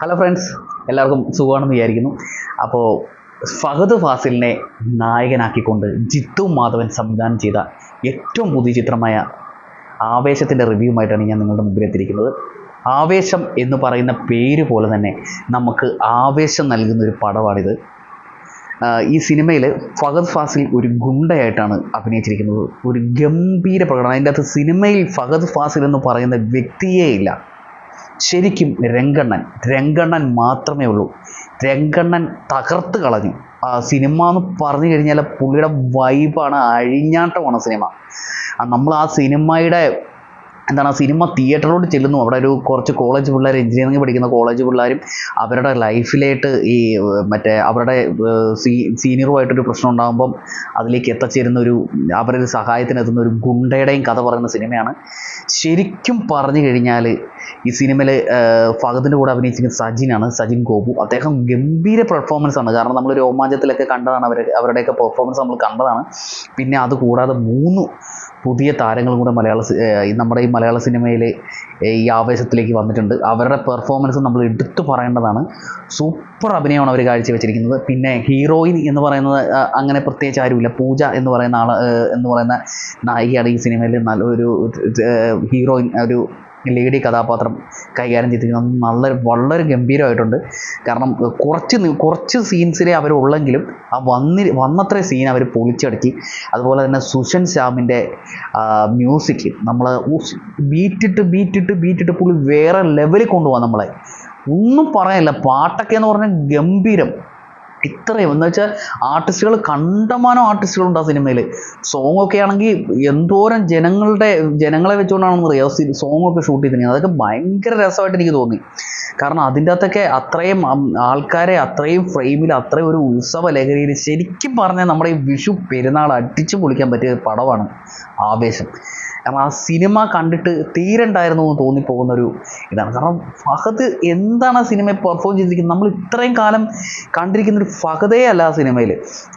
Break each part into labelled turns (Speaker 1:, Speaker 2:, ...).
Speaker 1: Hello friends, എല്ലാവർക്കും സുഖമാണെന്ന് വിചാരിക്കുന്നു. അപ്പോൾ ഫഹദ് ഫാസിലിനെ നായകനാക്കിക്കൊണ്ട് ജിത്തു മാധവൻ സംവിധാനം ചെയ്ത ഏറ്റവും പുതിയ ചിത്രമായ ആവേശത്തിൻ്റെ റിവ്യൂമായിട്ടാണ് ഞാൻ നിങ്ങളുടെ മുമ്പിൽ എത്തിയിരിക്കുന്നത്. ആവേശം എന്ന് പറയുന്ന പേര് പോലെ തന്നെ നമുക്ക് ആവേശം നൽകുന്നൊരു പടമാണിത്. ഈ സിനിമയിൽ ഫഹദ് ഫാസിൽ ഒരു ഗുണ്ടയായിട്ടാണ് അഭിനയിച്ചിരിക്കുന്നത്. ഒരു ഗംഭീര പ്രകടനം. അതിൻ്റെ അകത്ത് സിനിമയിൽ ഫഹദ് ഫാസിൽ എന്ന് പറയുന്ന വ്യക്തിയേ ഇല്ല. ശരിക്കും രംഗണ്ണൻ മാത്രമേ ഉള്ളൂ. രംഗണ്ണൻ തകർത്ത് കളഞ്ഞു. സിനിമ എന്ന് പറഞ്ഞു കഴിഞ്ഞാൽ പുള്ളിയുടെ വൈബാണ്, അഴിഞ്ഞാട്ടമാണ് സിനിമ. നമ്മൾ ആ സിനിമയുടെ സിനിമ തിയേറ്ററിലോട്ട് ചെല്ലുന്നു. അവിടെ കുറച്ച് കോളേജ് പിള്ളേർ, എഞ്ചിനീയറിംഗ് പഠിക്കുന്ന കോളേജ് പിള്ളേരും അവരുടെ ലൈഫിലായിട്ട് അവരുടെ സീനിയറുമായിട്ടൊരു പ്രശ്നം ഉണ്ടാകുമ്പം അതിലേക്ക് എത്തിച്ചേരുന്ന അവരൊരു സഹായത്തിനെത്തുന്ന ഒരു ഗുണ്ടയുടെയും കഥ പറയുന്ന സിനിമയാണ്. ശരിക്കും പറഞ്ഞു കഴിഞ്ഞാൽ ഈ സിനിമയിൽ ഫഹദിൻ്റെ കൂടെ അഭിനയിച്ചിരിക്കുന്ന സജിൻ ഗോപു. അദ്ദേഹം ഗംഭീര പെർഫോമൻസ് ആണ്. കാരണം നമ്മൾ രോമാഞ്ചത്തിലൊക്കെ കണ്ടതാണ്, അവരുടെയൊക്കെ പെർഫോമൻസ് നമ്മൾ കണ്ടതാണ്. പിന്നെ അതുകൂടാതെ 3 പുതിയ താരങ്ങളും കൂടെ നമ്മുടെ ഈ മലയാള സിനിമയിൽ ഈ ആവേശത്തിലേക്ക് വന്നിട്ടുണ്ട്. അവരുടെ പെർഫോമൻസ് നമ്മൾ എടുത്തു പറയേണ്ടതാണ്. സൂപ്പർ അഭിനയമാണ് അവർ കാഴ്ചവെച്ചിരിക്കുന്നത്. പിന്നെ ഹീറോയിൻ എന്ന് പറയുന്നത് അങ്ങനെ പ്രത്യേകിച്ച് ആരുമില്ല. പൂജ എന്ന് പറയുന്ന നായികയാണ് ഈ സിനിമയിൽ നല്ലൊരു ഹീറോയിൻ, ഒരു ലേഡി കഥാപാത്രം കൈകാര്യം ചെയ്തിരിക്കുന്നത് വളരെ ഗംഭീരമായിട്ടുണ്ട്. കാരണം കുറച്ച് സീൻസിലേ അവരുള്ളെങ്കിലും ആ വന്നത്ര സീൻ അവർ പൊളിച്ചടക്കി. അതുപോലെ തന്നെ സുഷൻ ശ്യാമിൻ്റെ മ്യൂസിക് നമ്മൾ ബീറ്റിട്ട് പുള്ളി വേറെ ലെവലിൽ കൊണ്ടുപോകാം. നമ്മളെ ഒന്നും പറയാനില്ല. പാട്ടൊക്കെ എന്ന് പറഞ്ഞാൽ ഗംഭീരം. ഇത്രയും എന്ന് വെച്ചാൽ കണ്ടമാനം ആർട്ടിസ്റ്റുകളുണ്ട് ആ സിനിമയിൽ. സോങ്ങൊക്കെ ആണെങ്കിൽ എന്തോരം ജനങ്ങളെ വെച്ചുകൊണ്ടാണെന്നറിയാം സോങ്ങൊക്കെ ഷൂട്ട് ചെയ്തിരിക്കുന്നത്. അതൊക്കെ ഭയങ്കര രസമായിട്ട് എനിക്ക് തോന്നി. കാരണം അതിൻ്റെ അകത്തൊക്കെ അത്രയും ആൾക്കാരെ അത്രയും ഫ്രെയിമിൽ അത്രയും ഒരു ഉത്സവ ലഹരിയിൽ ശരിക്കും പറഞ്ഞാൽ നമ്മുടെ ഈ വിഷു പെരുന്നാൾ അടിച്ചു പൊളിക്കാൻ പറ്റിയ പടമാണ് ആവേശം. കാരണം ആ സിനിമ കണ്ടിട്ട് തീരണ്ടായിരുന്നു എന്ന് തോന്നിപ്പോകുന്നൊരു ഇതാണ്. കാരണം ഫഹദ് എന്താണ് ആ സിനിമയിൽ പെർഫോം ചെയ്തിരിക്കുന്നത്. നമ്മൾ ഇത്രയും കാലം കണ്ടിരിക്കുന്നൊരു ഫഹദേ അല്ല ആ സിനിമയിൽ.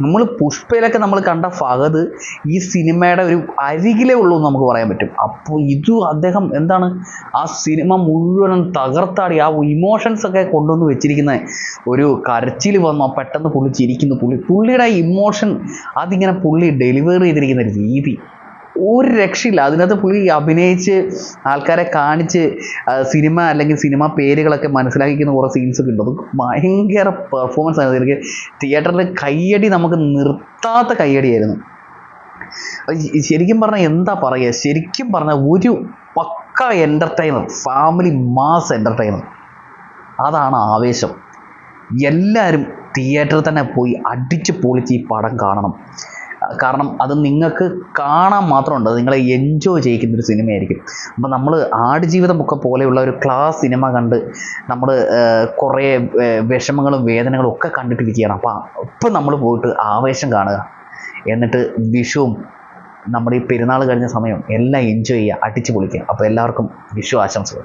Speaker 1: നമ്മൾ പുഷ്പയിലൊക്കെ നമ്മൾ കണ്ട ഫഹദ് ഈ സിനിമയുടെ ഒരു അരികിലേ ഉള്ളൂ എന്ന് നമുക്ക് പറയാൻ പറ്റും. അപ്പോൾ അദ്ദേഹം ആ സിനിമ മുഴുവനും തകർത്താടി ആ ഇമോഷൻസ് ഒക്കെ കൊണ്ടുവന്ന് വെച്ചിരിക്കുന്ന ഒരു കരച്ചിൽ വന്നു പെട്ടെന്ന് പുള്ളി ചിരിക്കുന്നു. പുള്ളിയുടെ ഇമോഷൻ അതിങ്ങനെ പുള്ളി ഡെലിവർ ചെയ്തിരിക്കുന്ന രീതി ഒരു രക്ഷയില്ല. അതിനകത്ത് പുള്ളി അഭിനയിച്ച് ആൾക്കാരെ കാണിച്ച് സിനിമ അല്ലെങ്കിൽ സിനിമ പേരുകളൊക്കെ മനസ്സിലാക്കിക്കുന്ന കുറേ സീൻസൊക്കെ ഉണ്ട്. അത് ഭയങ്കര പെർഫോമൻസ് ആണ്. എനിക്ക് തിയേറ്ററിൽ കയ്യടി, നമുക്ക് നിർത്താത്ത കയ്യടിയായിരുന്നു. ശരിക്കും പറഞ്ഞാൽ ശരിക്കും പറഞ്ഞാൽ ഒരു പക്ക എൻ്റർടൈനർ, ഫാമിലി മാസ് എൻ്റർടൈനർ. അതാണ് ആവേശം. എല്ലാവരും തിയേറ്ററിൽ തന്നെ പോയി അടിച്ച് പൊളിച്ച് ഈ പടം കാണണം. കാരണം അത് നിങ്ങൾക്ക് കാണാൻ മാത്രമുണ്ട്, അത് നിങ്ങളെ എൻജോയ് ചെയ്യിക്കുന്നൊരു സിനിമയായിരിക്കും. അപ്പം നമ്മൾ ആടുജീവിതമൊക്കെ പോലെയുള്ള ഒരു ക്ലാസ് സിനിമ കണ്ട് നമ്മൾ കുറേ വിഷമങ്ങളും വേദനകളും ഒക്കെ കണ്ടിട്ടിരിക്കുകയാണ്. അപ്പം നമ്മൾ പോയിട്ട് ആവേശം കാണുക, എന്നിട്ട് വിഷുവും നമ്മുടെ ഈ പെരുന്നാൾ കഴിഞ്ഞ സമയം എല്ലാം എൻജോയ് ചെയ്യുക, അടിച്ചു പൊളിക്കുക. അപ്പോൾ എല്ലാവർക്കും വിഷു ആശംസകൾ.